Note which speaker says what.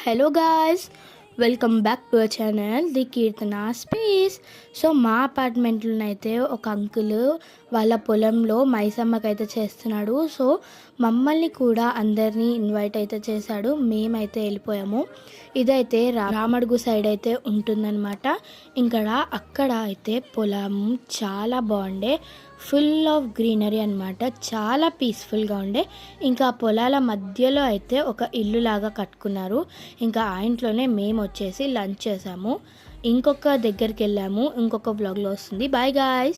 Speaker 1: Hello guys, welcome back to our channel the Keerthana space. So మా అపార్ట్మెంట్లో అయితే ఒక అంకుల్ వాళ్ళ పొలంలో మైసమ్మకి అయితే చేస్తున్నాడు. సో మమ్మల్ని కూడా అందరినీ ఇన్వైట్ అయితే చేశాడు. మేమైతే వెళ్ళిపోయాము. ఇదైతే రామడుగు సైడ్ అయితే ఉంటుందన్నమాట. అక్కడ అయితే పొలం చాలా బాగుండే, ఫుల్ ఆఫ్ గ్రీనరీ అనమాట. చాలా పీస్ఫుల్గా ఉండే. ఇంకా పొలాల మధ్యలో అయితే ఒక ఇల్లు లాగా కట్టుకున్నారు. ఆ ఇంట్లోనే మేము వచ్చేసి లంచ్ చేసాము. ఇంకొక దగ్గరికి వెళ్ళాము. ఇంకొక వ్లాగ్లో వస్తుంది. Bye guys.